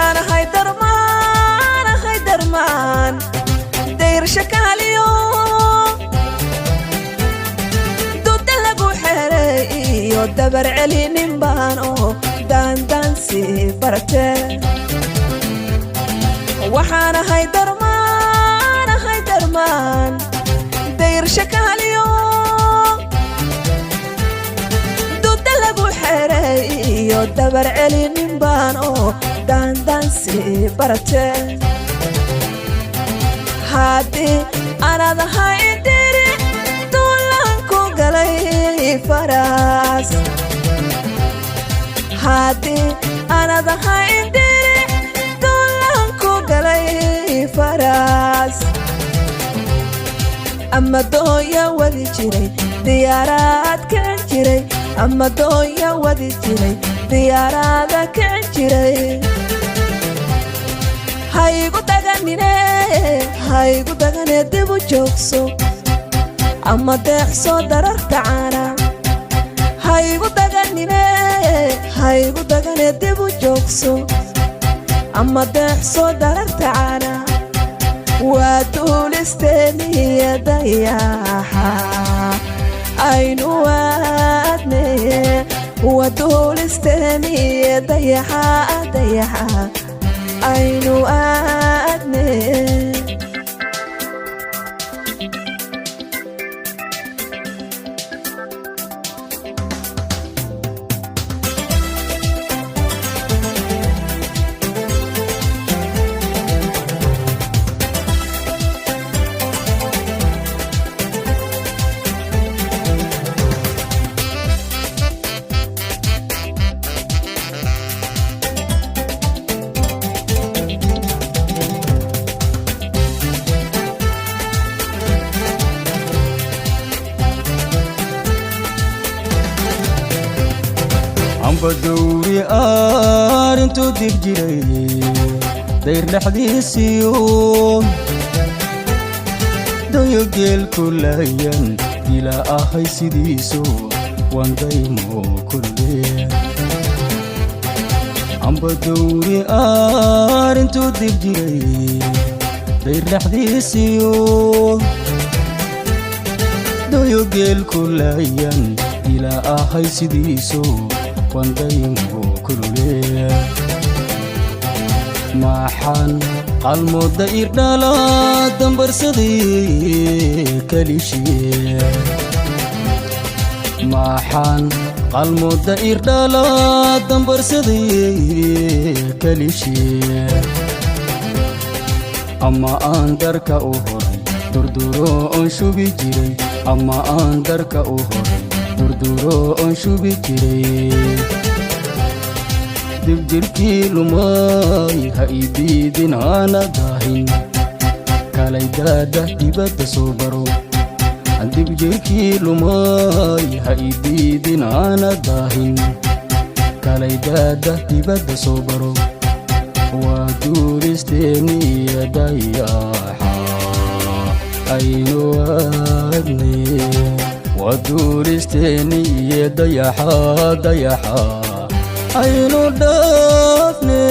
waxaan ahay darmaan dayr shakaaliyo duda lagu xeray iyo dabar celinin baan oo daandaansi barte waxaan ahay darmaan dayr shakaaliyo duda lagu xeray iyo dabar celinin baan oo daandaansi barte haddii anad ahayn diri duulaan ku galay faraas haddii anad ahayn diri duulaan ku galay faraas ama dooya wadi jiray diyaaraad kicin jiray ama dooya wadi jiray diyaaraada kicin jiray haygu dagane dib u joogso ama deeqso dararta caana haygu dagane dib u joogso ama deeqso dararta caana waa duulisteeniya dayaxa aynu aadne waa duulisteeniya dayaxa aynu aadne amba dawri arintu dib jiray dayr dhaxdiisiyo dayo geel kulayan ilaa ahay sidiiso waan daymo kulle amba dawri arintu dib jiray dayr dhaxdiisiyo dayo geel kulayan ilaa ahay sidiiso wandaymo kulule maxan qalmooda irdhala dambarsadii kalishiye maxan qalmooda irdhala dambarsadii kalishiye ama aan darka u horay durduro on shubi jiray ama aan darka u horay durduro on shubi jiray dib jirkii lumay ha idiidin aana daahin kalay daada dibadda soo baro dib jirkii lumay ha idiidin aana daahin kalay daada dibadda soo baro waa duulisteeniya dayaxa aynu aadne ودولستني ديحا aynu dhaafne